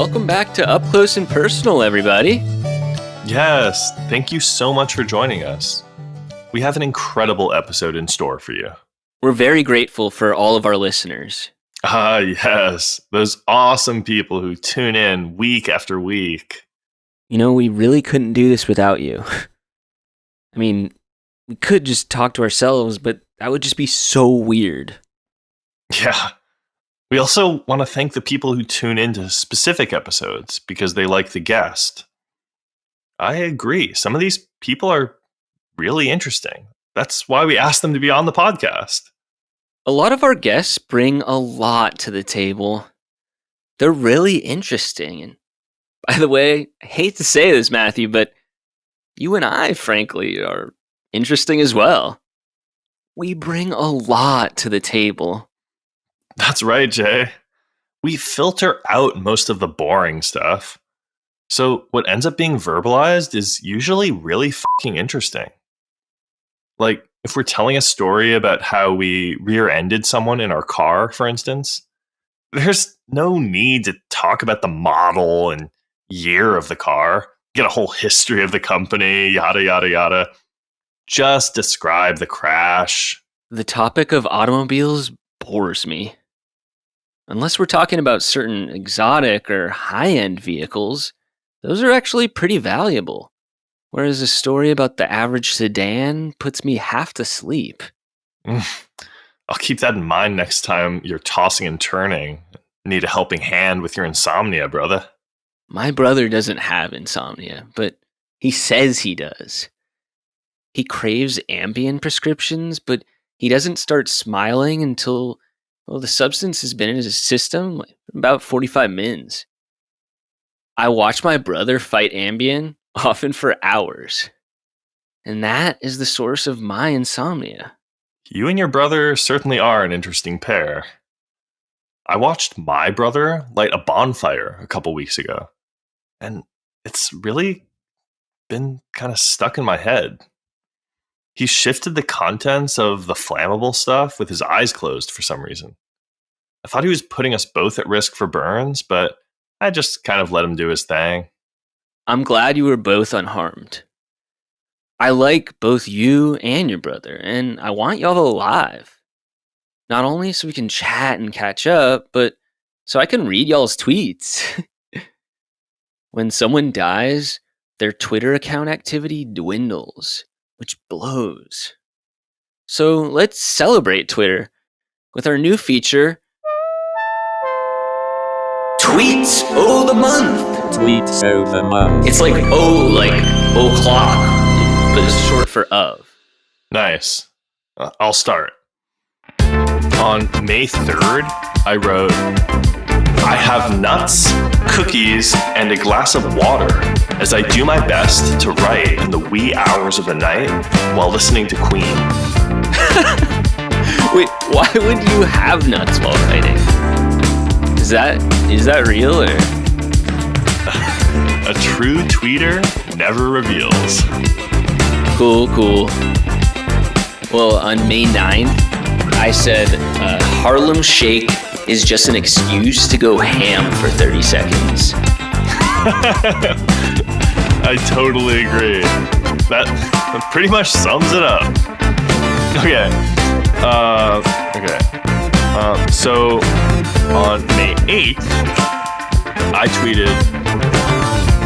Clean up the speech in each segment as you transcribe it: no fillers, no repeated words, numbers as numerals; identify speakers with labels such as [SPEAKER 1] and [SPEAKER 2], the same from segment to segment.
[SPEAKER 1] Welcome back to Up Close and Personal, everybody.
[SPEAKER 2] Yes, thank you so much for joining us. We have an incredible episode in store for you.
[SPEAKER 1] We're very grateful for all of our listeners.
[SPEAKER 2] Yes, those awesome people who tune in week after week.
[SPEAKER 1] You know, we really couldn't do this without you. I mean, we could just talk to ourselves, but that would just be so weird.
[SPEAKER 2] Yeah. We also want to thank the people who tune into specific episodes because they like the guest. I agree. Some of these people are really interesting. That's why we asked them to be on the podcast.
[SPEAKER 1] A lot of our guests bring a lot to the table. They're really interesting. And by the way, I hate to say this, Matthew, but you and I, frankly, are interesting as well. We bring a lot to the table.
[SPEAKER 2] That's right, Jay. We filter out most of the boring stuff. So what ends up being verbalized is usually really fucking interesting. Like, if we're telling a story about how we rear-ended someone in our car, for instance, there's no need to talk about the model and year of the car, get a whole history of the company, yada, yada, yada. Just describe the crash.
[SPEAKER 1] The topic of automobiles bores me. Unless we're talking about certain exotic or high-end vehicles, those are actually pretty valuable. Whereas a story about the average sedan puts me half to sleep.
[SPEAKER 2] I'll keep that in mind next time you're tossing and turning. Need a helping hand with your insomnia, brother.
[SPEAKER 1] My brother doesn't have insomnia, but he says he does. He craves Ambien prescriptions, but he doesn't start smiling until, well, the substance has been in his system about 45 mins. I watch my brother fight Ambien, often for hours. And that is the source of my insomnia.
[SPEAKER 2] You and your brother certainly are an interesting pair. I watched my brother light a bonfire a couple weeks ago, and it's really been kind of stuck in my head. He shifted the contents of the flammable stuff with his eyes closed for some reason. I thought he was putting us both at risk for burns, but I just kind of let him do his thing.
[SPEAKER 1] I'm glad you were both unharmed. I like both you and your brother, and I want y'all alive. Not only so we can chat and catch up, but so I can read y'all's tweets. When someone dies, their Twitter account activity dwindles, which blows. So let's celebrate Twitter with our new feature, Tweets O' the Month.
[SPEAKER 3] Tweets O' the Month.
[SPEAKER 1] It's like o'clock, but it's short for of.
[SPEAKER 2] Nice. I'll start. On May 3rd, I wrote, I have nuts, cookies, and a glass of water as I do my best to write in the wee hours of the night while listening to Queen.
[SPEAKER 1] Wait, why would you have nuts while writing? Is that real or?
[SPEAKER 2] A true tweeter never reveals.
[SPEAKER 1] Cool. Well, on May 9th, I said Harlem Shake is just an excuse to go ham for 30 seconds.
[SPEAKER 2] I totally agree. That pretty much sums it up. Okay. So on May 8th, I tweeted,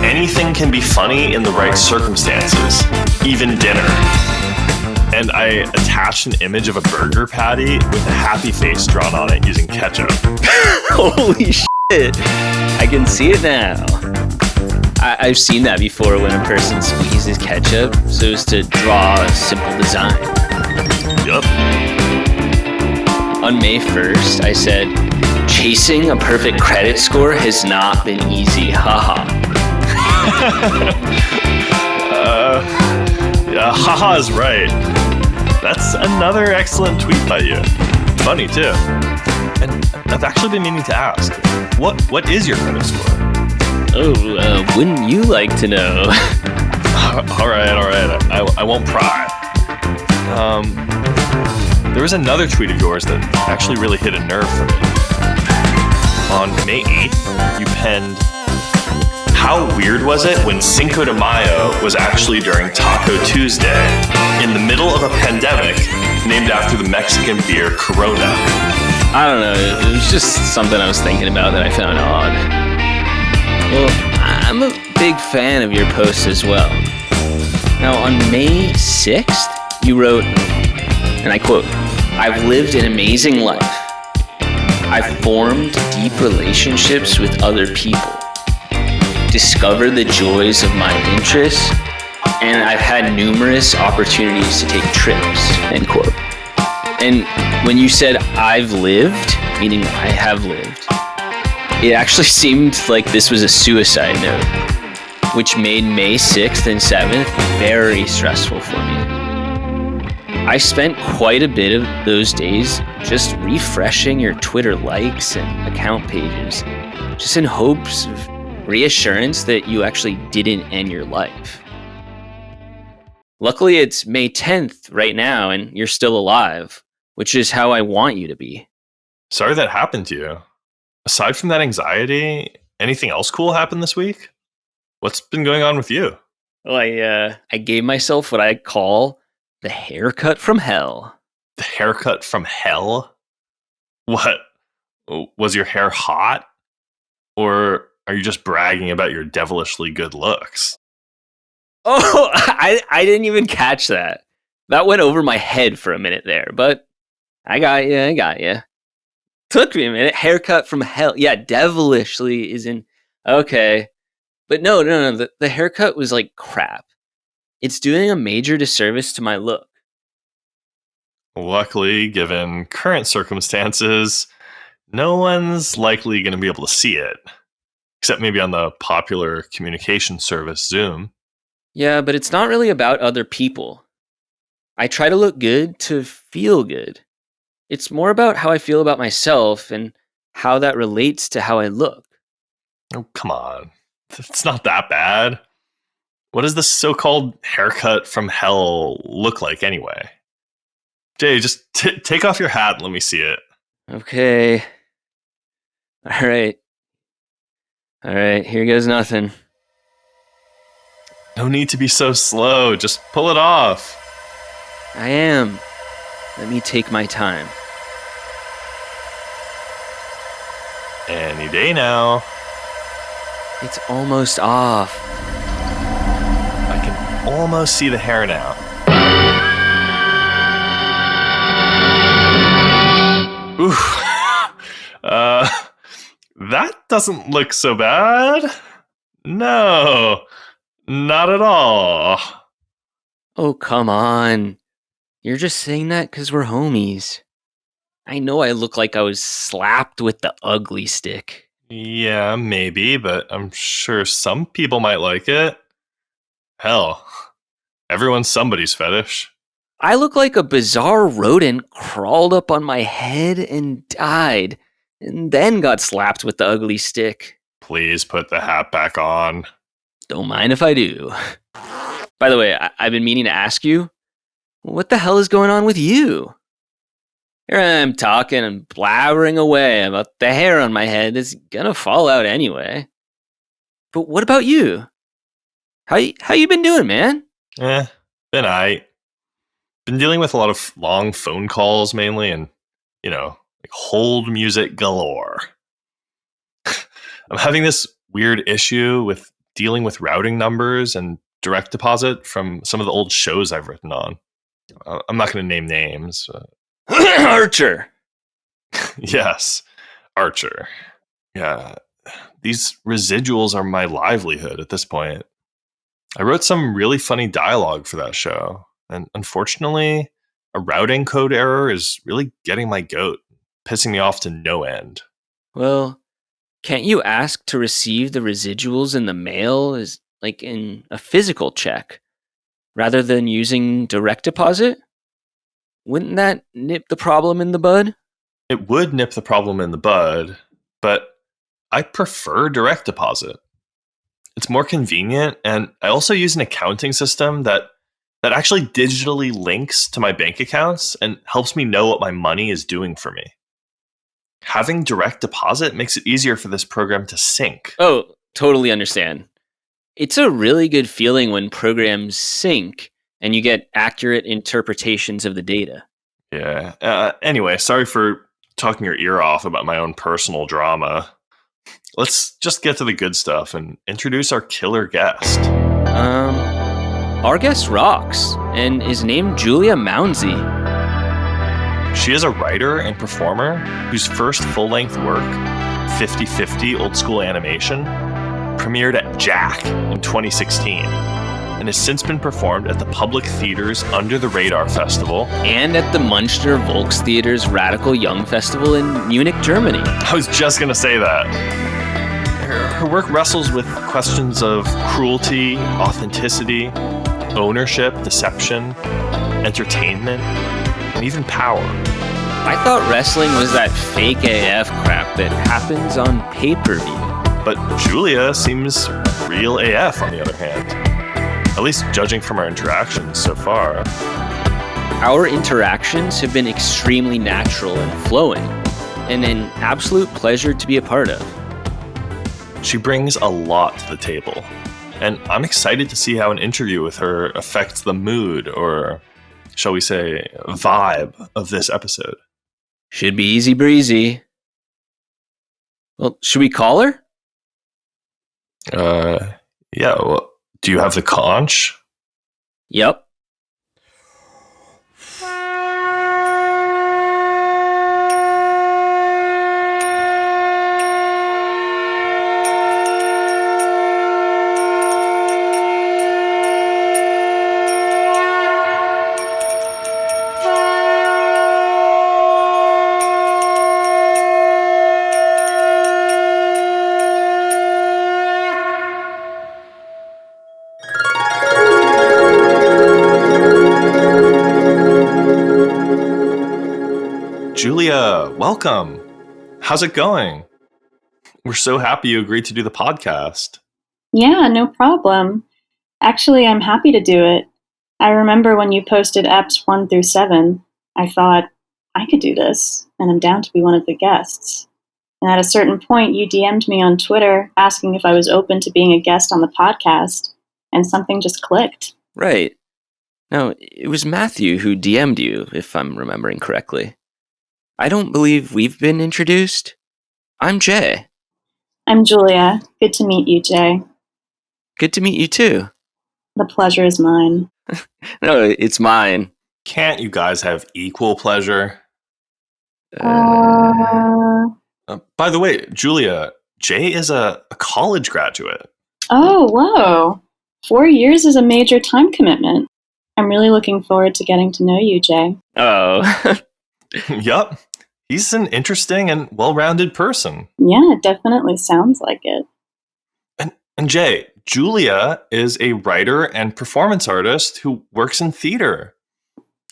[SPEAKER 2] anything can be funny in the right circumstances, even dinner. And I attached an image of a burger patty with a happy face drawn on it using ketchup.
[SPEAKER 1] Holy shit! I can see it now. I've seen that before when a person squeezes ketchup so as to draw a simple design.
[SPEAKER 2] Yup.
[SPEAKER 1] On May 1st, I said, chasing a perfect credit score has not been easy, haha.
[SPEAKER 2] Haha is right. That's another excellent tweet by you. Funny too. And I've actually been meaning to ask, what is your credit score?
[SPEAKER 1] Oh, wouldn't you like to know?
[SPEAKER 2] All right. I won't pry. There was another tweet of yours that actually really hit a nerve for me. On May 8th, you penned, How weird was it when Cinco de Mayo was actually during Taco Tuesday, in the middle of a pandemic named after the Mexican beer Corona?
[SPEAKER 1] I don't know, it was just something I was thinking about that I found odd. Well, I'm a big fan of your posts as well. Now, on May 6th, you wrote, and I quote, "I've lived an amazing life. I've formed deep relationships with other people, discovered the joys of my interests, and I've had numerous opportunities to take trips," end quote. And when you said "I've lived," meaning I have lived, it actually seemed like this was a suicide note, which made May 6th and 7th very stressful for me. I spent quite a bit of those days just refreshing your Twitter likes and account pages, just in hopes of reassurance that you actually didn't end your life. Luckily, it's May 10th right now, and you're still alive, which is how I want you to be.
[SPEAKER 2] Sorry that happened to you. Aside from that anxiety, anything else cool happened this week? What's been going on with you?
[SPEAKER 1] Well, I gave myself what I call the haircut from hell.
[SPEAKER 2] The haircut from hell? What? Was your hair hot? Or are you just bragging about your devilishly good looks?
[SPEAKER 1] Oh, I didn't even catch that. That went over my head for a minute there, but I got you. Took me a minute. Haircut from hell. Yeah, devilishly isn't... Okay. But no. The haircut was like crap. It's doing a major disservice to my look.
[SPEAKER 2] Luckily, given current circumstances, no one's likely going to be able to see it. Except maybe on the popular communication service Zoom.
[SPEAKER 1] Yeah, but it's not really about other people. I try to look good to feel good. It's more about how I feel about myself and how that relates to how I look.
[SPEAKER 2] Oh, come on. It's not that bad. What does this so-called haircut from hell look like anyway? Jay, just take off your hat and let me see it.
[SPEAKER 1] Okay. All right, here goes nothing.
[SPEAKER 2] No need to be so slow. Just pull it off.
[SPEAKER 1] I am. Let me take my time.
[SPEAKER 2] Any day now.
[SPEAKER 1] It's almost off.
[SPEAKER 2] I can almost see the hair now. Ooh. That doesn't look so bad. No, not at all.
[SPEAKER 1] Oh, come on. You're just saying that because we're homies. I know I look like I was slapped with the ugly stick.
[SPEAKER 2] Yeah, maybe, but I'm sure some people might like it. Hell, everyone's somebody's fetish.
[SPEAKER 1] I look like a bizarre rodent crawled up on my head and died, and then got slapped with the ugly stick.
[SPEAKER 2] Please put the hat back on.
[SPEAKER 1] Don't mind if I do. By the way, I've been meaning to ask you, what the hell is going on with you? Here I am talking and blabbering away about the hair on my head that's gonna fall out anyway. But what about you? How you been doing, man?
[SPEAKER 2] Been aight. Been dealing with a lot of long phone calls mainly, and, like hold music galore. I'm having this weird issue with dealing with routing numbers and direct deposit from some of the old shows I've written on. I'm not going to name names.
[SPEAKER 1] Archer.
[SPEAKER 2] Yes, Archer. Yeah, these residuals are my livelihood at this point. I wrote some really funny dialogue for that show, and unfortunately, a routing code error is really getting my goat, pissing me off to no end.
[SPEAKER 1] Well, can't you ask to receive the residuals in the mail as like in a physical check rather than using direct deposit? Wouldn't that nip the problem in the bud?
[SPEAKER 2] It would nip the problem in the bud, but I prefer direct deposit. It's more convenient, and I also use an accounting system that actually digitally links to my bank accounts and helps me know what my money is doing for me. Having direct deposit makes it easier for this program to sync.
[SPEAKER 1] Oh, totally understand. It's a really good feeling when programs sync and you get accurate interpretations of the data.
[SPEAKER 2] Yeah. Anyway, sorry for talking your ear off about my own personal drama. Let's just get to the good stuff and introduce our killer guest.
[SPEAKER 1] Our guest rocks and is named Julia Mounsey.
[SPEAKER 2] She is a writer and performer whose first full-length work, 50/50 Old School Animation, premiered at Jack in 2016 and has since been performed at the Public Theater's Under the Radar Festival
[SPEAKER 1] and at the Munster Volkstheater's Radical Young Festival in Munich, Germany.
[SPEAKER 2] I was just going to say that. Her work wrestles with questions of cruelty, authenticity, ownership, deception, entertainment, and even power.
[SPEAKER 1] I thought wrestling was that fake AF crap that happens on pay-per-view.
[SPEAKER 2] But Julia seems real AF on the other hand. At least judging from our interactions so far.
[SPEAKER 1] Our interactions have been extremely natural and flowing, and an absolute pleasure to be a part of.
[SPEAKER 2] She brings a lot to the table, and I'm excited to see how an interview with her affects the mood, or shall we say, vibe of this episode.
[SPEAKER 1] Should be easy breezy. Well, should we call her?
[SPEAKER 2] Yeah, well, do you have the conch?
[SPEAKER 1] Yep.
[SPEAKER 2] Julia, welcome. How's it going? We're so happy you agreed to do the podcast.
[SPEAKER 4] Yeah, no problem. Actually, I'm happy to do it. I remember when you posted EPs 1 through 7, I thought, I could do this, and I'm down to be one of the guests. And at a certain point, you DM'd me on Twitter asking if I was open to being a guest on the podcast, and something just clicked.
[SPEAKER 1] Right. No, it was Matthew who DM'd you, if I'm remembering correctly. I don't believe we've been introduced. I'm Jay.
[SPEAKER 4] I'm Julia. Good to meet you, Jay.
[SPEAKER 1] Good to meet you too.
[SPEAKER 4] The pleasure is mine.
[SPEAKER 1] No, it's mine.
[SPEAKER 2] Can't you guys have equal pleasure?
[SPEAKER 4] Oh,
[SPEAKER 2] By the way, Julia, Jay is a college graduate.
[SPEAKER 4] whoa. 4 years is a major time commitment. I'm really looking forward to getting to know you, Jay.
[SPEAKER 1] Oh.
[SPEAKER 2] Yup. He's an interesting and well-rounded person.
[SPEAKER 4] Yeah, it definitely sounds like it.
[SPEAKER 2] And Jay, Julia is a writer and performance artist who works in theater.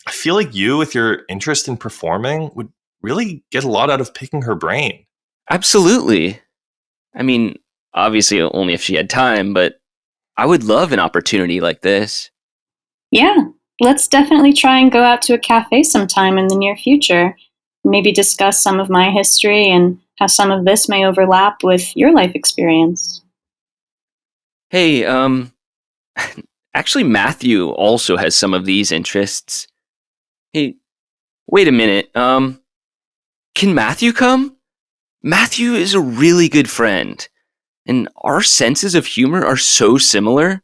[SPEAKER 2] I feel like you, with your interest in performing, would really get a lot out of picking her brain.
[SPEAKER 1] Absolutely. I mean, obviously only if she had time, but I would love an opportunity like this.
[SPEAKER 4] Yeah, let's definitely try and go out to a cafe sometime in the near future. Maybe discuss some of my history and how some of this may overlap with your life experience.
[SPEAKER 1] Hey, actually Matthew also has some of these interests. Hey, wait a minute. Can Matthew come? Matthew is a really good friend, and our senses of humor are so similar.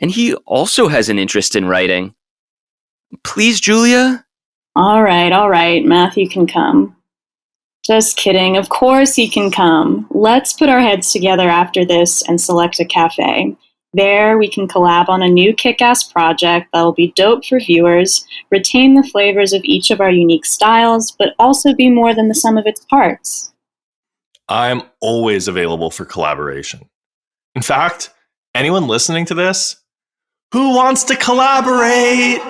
[SPEAKER 1] And he also has an interest in writing. Please, Julia?
[SPEAKER 4] All right, Matthew can come. Just kidding, of course he can come. Let's put our heads together after this and select a cafe. There we can collab on a new kick-ass project that'll be dope for viewers, retain the flavors of each of our unique styles, but also be more than the sum of its parts.
[SPEAKER 2] I'm always available for collaboration. In fact, anyone listening to this, who wants to collaborate?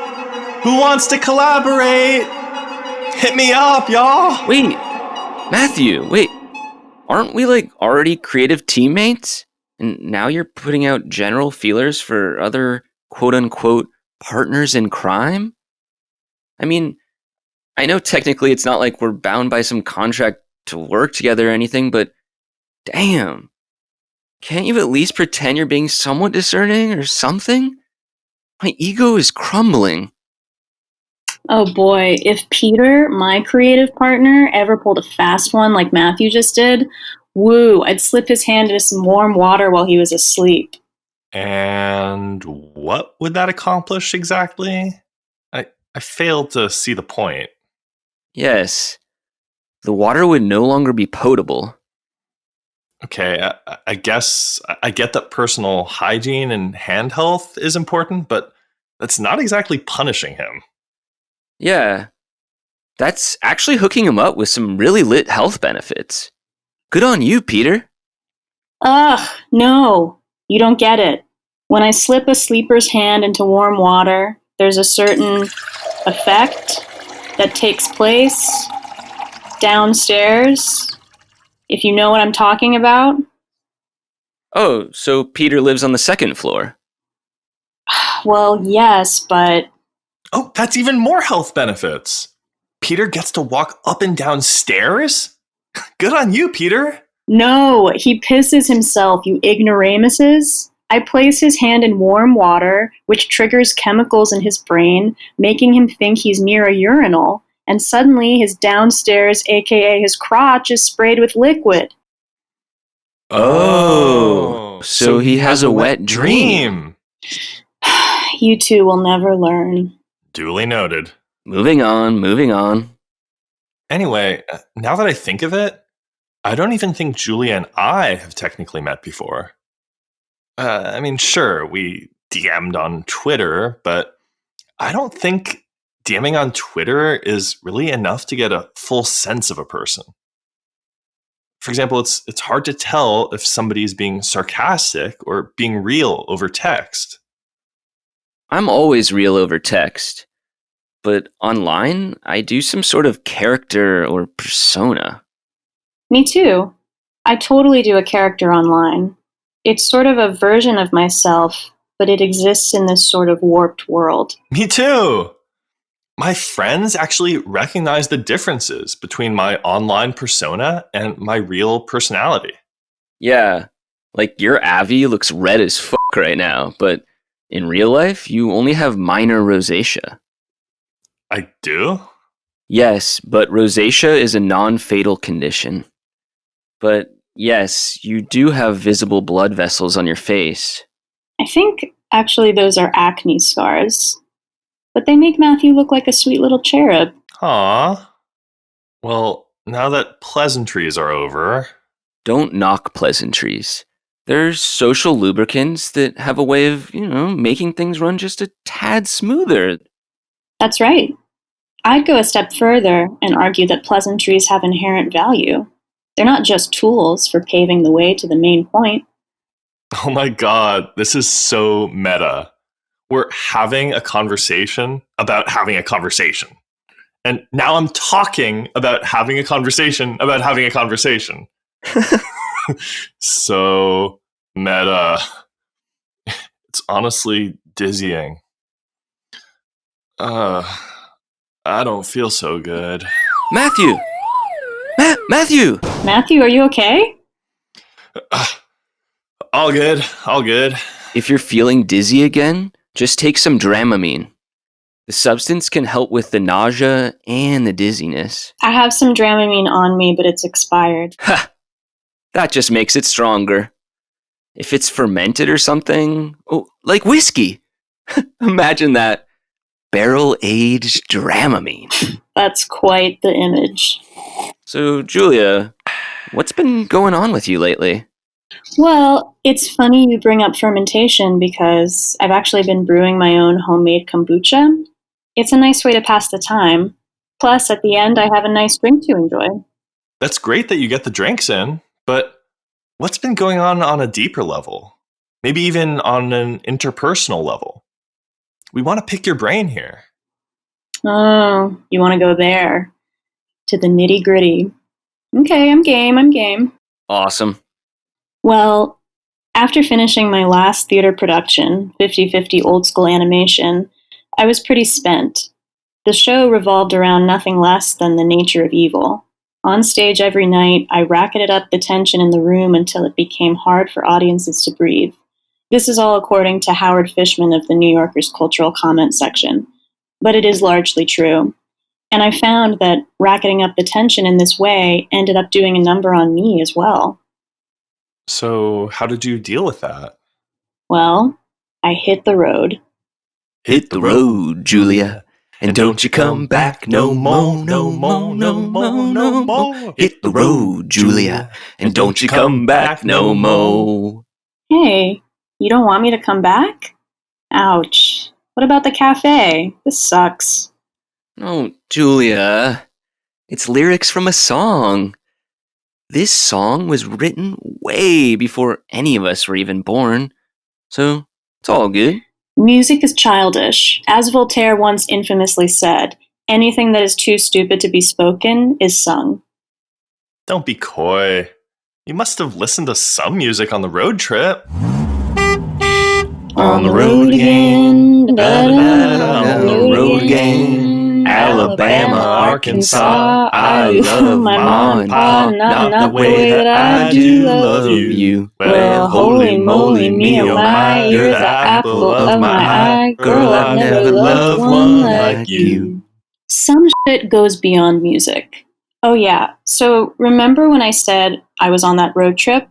[SPEAKER 2] Who wants to collaborate? Hit me up, y'all.
[SPEAKER 1] Wait, Matthew, aren't we already creative teammates? And now you're putting out general feelers for other quote-unquote partners in crime? I mean, I know technically it's not like we're bound by some contract to work together or anything, but damn. Can't you at least pretend you're being somewhat discerning or something? My ego is crumbling.
[SPEAKER 4] Oh boy, if Peter, my creative partner, ever pulled a fast one like Matthew just did, woo, I'd slip his hand into some warm water while he was asleep.
[SPEAKER 2] And what would that accomplish exactly? I failed to see the point.
[SPEAKER 1] Yes, the water would no longer be potable.
[SPEAKER 2] Okay, I guess I get that personal hygiene and hand health is important, but that's not exactly punishing him.
[SPEAKER 1] Yeah, that's actually hooking him up with some really lit health benefits. Good on you, Peter.
[SPEAKER 4] Ugh, no, you don't get it. When I slip a sleeper's hand into warm water, there's a certain effect that takes place downstairs, if you know what I'm talking about.
[SPEAKER 1] Oh, so Peter lives on the second floor.
[SPEAKER 4] Well, yes, but
[SPEAKER 2] Oh, that's even more health benefits. Peter gets to walk up and down stairs? Good on you, Peter.
[SPEAKER 4] no, he pisses himself, you ignoramuses. I place his hand in warm water, which triggers chemicals in his brain, making him think he's near a urinal, and suddenly his downstairs, aka his crotch, is sprayed with liquid.
[SPEAKER 1] Oh, so he has a wet dream.
[SPEAKER 4] You two will never learn.
[SPEAKER 2] Duly noted.
[SPEAKER 1] Moving on.
[SPEAKER 2] Anyway, now that I think of it, I don't even think Julia and I have technically met before. I mean, sure, we DM'd on Twitter, but I don't think DMing on Twitter is really enough to get a full sense of a person. For example, it's hard to tell if somebody's being sarcastic or being real over text.
[SPEAKER 1] I'm always real over text, but online, I do some sort of character or persona.
[SPEAKER 4] Me too. I totally do a character online. It's sort of a version of myself, but it exists in this sort of warped world.
[SPEAKER 2] Me too! My friends actually recognize the differences between my online persona and my real personality.
[SPEAKER 1] Yeah, like your Avi looks red as fuck right now, but in real life, you only have minor rosacea.
[SPEAKER 2] I do?
[SPEAKER 1] Yes, but rosacea is a non-fatal condition. But yes, you do have visible blood vessels on your face.
[SPEAKER 4] I think actually those are acne scars. But they make Matthew look like a sweet little cherub.
[SPEAKER 2] Aw. Well, now that pleasantries are over.
[SPEAKER 1] Don't knock pleasantries. There's social lubricants that have a way of, making things run just a tad smoother.
[SPEAKER 4] That's right. I'd go a step further and argue that pleasantries have inherent value. They're not just tools for paving the way to the main point.
[SPEAKER 2] Oh my god, this is so meta. We're having a conversation about having a conversation. And now I'm talking about having a conversation about having a conversation. So meta. It's honestly dizzying. I don't feel so good.
[SPEAKER 1] Matthew! Matthew!
[SPEAKER 4] Matthew, are you okay?
[SPEAKER 2] All good.
[SPEAKER 1] If you're feeling dizzy again, just take some Dramamine. The substance can help with the nausea and the dizziness.
[SPEAKER 4] I have some Dramamine on me, but it's expired.
[SPEAKER 1] Ha! That just makes it stronger. If it's fermented or something, like whiskey. Imagine that. Barrel-aged Dramamine.
[SPEAKER 4] That's quite the image.
[SPEAKER 1] So, Julia, what's been going on with you lately?
[SPEAKER 4] Well, it's funny you bring up fermentation because I've actually been brewing my own homemade kombucha. It's a nice way to pass the time. Plus, at the end, I have a nice drink to enjoy.
[SPEAKER 2] That's great that you get the drinks in, but what's been going on a deeper level? Maybe even on an interpersonal level? We want to pick your brain here.
[SPEAKER 4] Oh, you want to go there? To the nitty-gritty. Okay, I'm game.
[SPEAKER 1] Awesome.
[SPEAKER 4] Well, after finishing my last theater production, 50/50 old school animation, I was pretty spent. The show revolved around nothing less than the nature of evil. On stage every night, I racketed up the tension in the room until it became hard for audiences to breathe. This is all according to Howard Fishman of the New Yorker's cultural comment section, but it is largely true. And I found that racketing up the tension in this way ended up doing a number on me as well.
[SPEAKER 2] So, how did you deal with that?
[SPEAKER 4] Well, I hit the road.
[SPEAKER 1] Hit the road, Julia, and don't you come back no more, no more, no more, no more. Hit the road, Julia, and don't you come back no more.
[SPEAKER 4] Hey, you don't want me to come back? Ouch. What about the cafe? This sucks.
[SPEAKER 1] Oh, Julia, it's lyrics from a song. This song was written way before any of us were even born, so it's all good.
[SPEAKER 4] Music is childish. As Voltaire once infamously said, anything that is too stupid to be spoken is sung.
[SPEAKER 2] Don't be coy. You must have listened to some music on the road trip.
[SPEAKER 4] On the road again,
[SPEAKER 1] on the road again. Alabama, Arkansas, I love my mom and pa, not the way that I do love you. Well, holy moly, me oh my, you're the apple of my eye. Girl, I've never loved one like you.
[SPEAKER 4] Some shit goes beyond music. Oh yeah, so remember when I said I was on that road trip?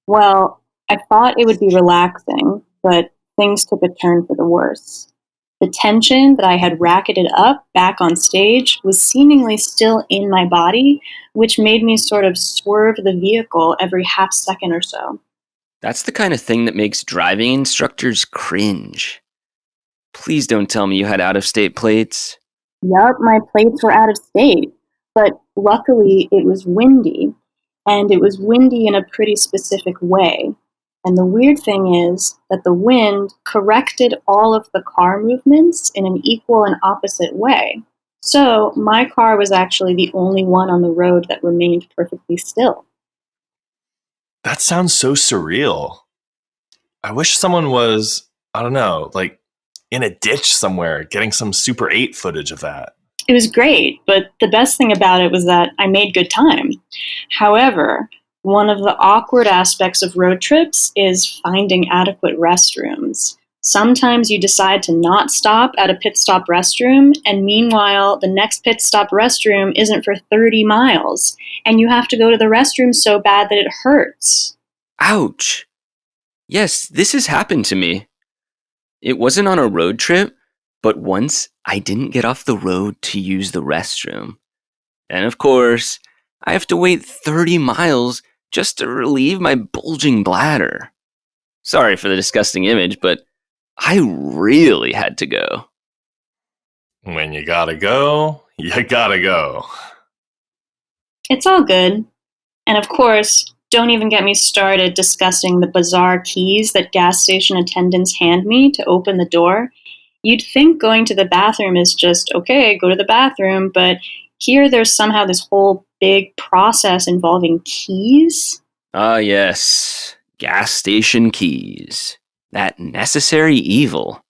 [SPEAKER 4] Well, I thought it would be relaxing, but things took a turn for the worse. The tension that I had racketed up back on stage was seemingly still in my body, which made me sort of swerve the vehicle every half second or so.
[SPEAKER 1] That's the kind of thing that makes driving instructors cringe. Please don't tell me you had out-of-state plates.
[SPEAKER 4] Yup, my plates were out of state, but luckily it was windy, and it was windy in a pretty specific way. And the weird thing is that the wind corrected all of the car movements in an equal and opposite way. So my car was actually the only one on the road that remained perfectly still.
[SPEAKER 2] That sounds so surreal. I wish someone was, I don't know, like in a ditch somewhere getting some Super 8 footage of that.
[SPEAKER 4] It was great, but the best thing about it was that I made good time. However, one of the awkward aspects of road trips is finding adequate restrooms. Sometimes you decide to not stop at a pit stop restroom, and meanwhile, the next pit stop restroom isn't for 30 miles, and you have to go to the restroom so bad that it hurts.
[SPEAKER 1] Ouch. Yes, this has happened to me. It wasn't on a road trip, but once I didn't get off the road to use the restroom. And of course, I have to wait 30 miles just to relieve my bulging bladder. Sorry for the disgusting image, but I really had to go.
[SPEAKER 2] When you gotta go, you gotta go.
[SPEAKER 4] It's all good. And of course, don't even get me started discussing the bizarre keys that gas station attendants hand me to open the door. You'd think going to the bathroom is just, okay, go to the bathroom, but here there's somehow this whole big process involving keys.
[SPEAKER 1] Ah, yes. Gas station keys. That necessary evil.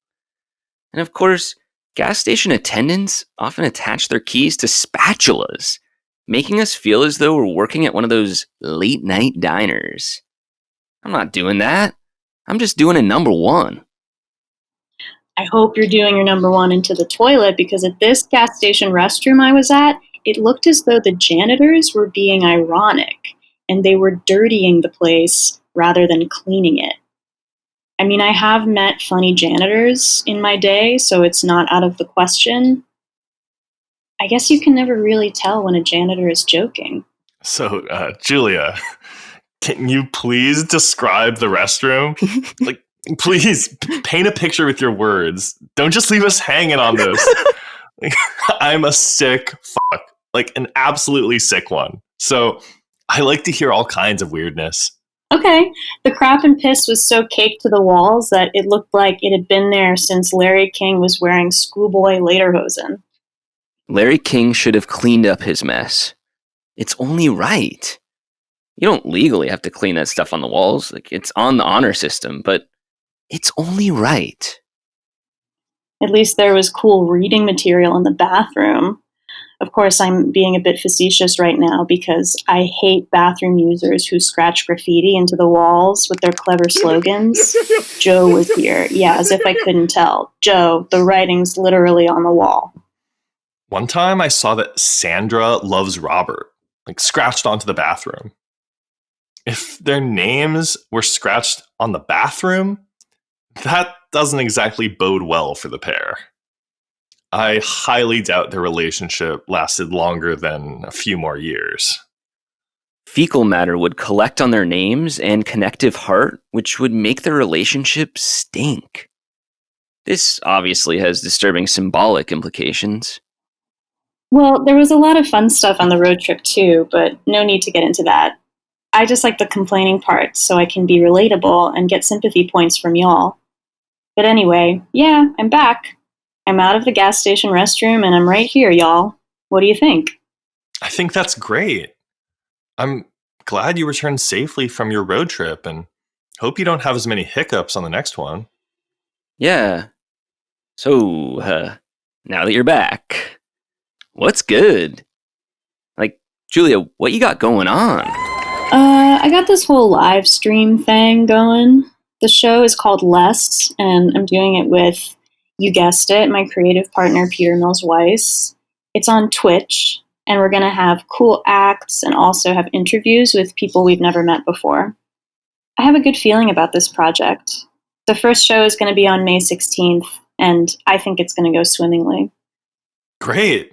[SPEAKER 1] And of course, gas station attendants often attach their keys to spatulas, making us feel as though we're working at one of those late-night diners. I'm not doing that. I'm just doing a number one.
[SPEAKER 4] I hope you're doing your number one into the toilet, because at this gas station restroom I was at, it looked as though the janitors were being ironic, and they were dirtying the place rather than cleaning it. I mean, I have met funny janitors in my day, so it's not out of the question. I guess you can never really tell when a janitor is joking.
[SPEAKER 2] So, Julia, can you please describe the restroom? Like, please paint a picture with your words. Don't just leave us hanging on this. I'm a sick fuck, like an absolutely sick one. So I like to hear all kinds of weirdness.
[SPEAKER 4] Okay, the crap and piss was so caked to the walls that it looked like it had been there since Larry King was wearing schoolboy lederhosen.
[SPEAKER 1] Larry King should have cleaned up his mess. It's only right. You don't legally have to clean that stuff on the walls. Like, it's on the honor system, but it's only right.
[SPEAKER 4] At least there was cool reading material in the bathroom. Of course, I'm being a bit facetious right now because I hate bathroom users who scratch graffiti into the walls with their clever slogans. Joe was here. Yeah, as if I couldn't tell. Joe, the writing's literally on the wall.
[SPEAKER 2] One time I saw that Sandra loves Robert, scratched onto the bathroom. If their names were scratched on the bathroom, that doesn't exactly bode well for the pair. I highly doubt their relationship lasted longer than a few more years.
[SPEAKER 1] Fecal matter would collect on their names and connective heart, which would make their relationship stink. This obviously has disturbing symbolic implications.
[SPEAKER 4] Well, there was a lot of fun stuff on the road trip too, but no need to get into that. I just like the complaining part so I can be relatable and get sympathy points from y'all. But anyway, yeah, I'm back. I'm out of the gas station restroom and I'm right here, y'all. What do you think?
[SPEAKER 2] I think that's great. I'm glad you returned safely from your road trip and hope you don't have as many hiccups on the next one.
[SPEAKER 1] Yeah. So, now that you're back, what's good? Julia, what you got going on?
[SPEAKER 4] I got this whole live stream thing going. The show is called Lest, and I'm doing it with, you guessed it, my creative partner, Peter Mills-Weiss. It's on Twitch, and we're going to have cool acts and also have interviews with people we've never met before. I have a good feeling about this project. The first show is going to be on May 16th, and I think it's going to go swimmingly.
[SPEAKER 2] Great.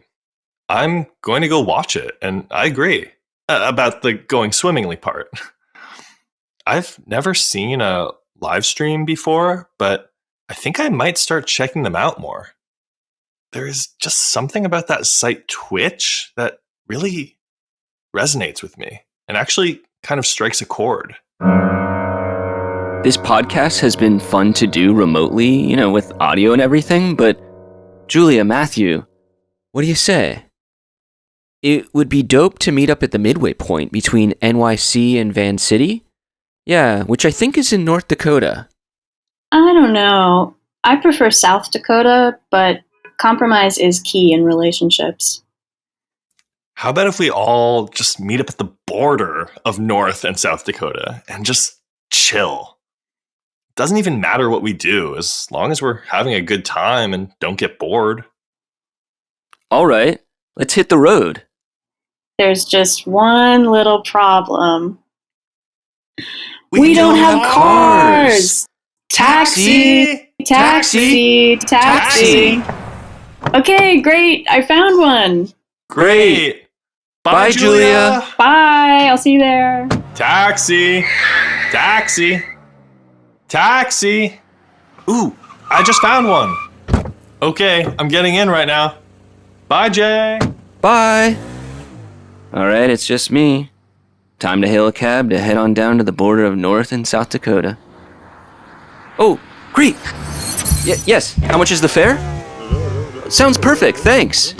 [SPEAKER 2] I'm going to go watch it, and I agree about the going swimmingly part. I've never seen a live stream before, but I think I might start checking them out more. There's just something about that site Twitch that really resonates with me and actually kind of strikes a chord.
[SPEAKER 1] This podcast has been fun to do remotely, with audio and everything, but Julia, Matthew, what do you say? It would be dope to meet up at the midway point between NYC and Van City. Yeah, which I think is in North Dakota.
[SPEAKER 4] I don't know. I prefer South Dakota, but compromise is key in relationships.
[SPEAKER 2] How about if we all just meet up at the border of North and South Dakota and just chill? It doesn't even matter what we do as long as we're having a good time and don't get bored.
[SPEAKER 1] All right, let's hit the road.
[SPEAKER 4] There's just one little problem. We don't have cars! Taxi! Taxi! Taxi! Okay, great. I found one.
[SPEAKER 2] Great. Bye, Julia.
[SPEAKER 4] Bye. I'll see you there.
[SPEAKER 2] Taxi. Taxi. Taxi. Ooh, I just found one. Okay, I'm getting in right now. Bye, Jay.
[SPEAKER 1] Bye. All right, it's just me. Time to hail a cab to head on down to the border of North and South Dakota. Oh, great. Yes, how much is the fare? Sounds perfect, thanks.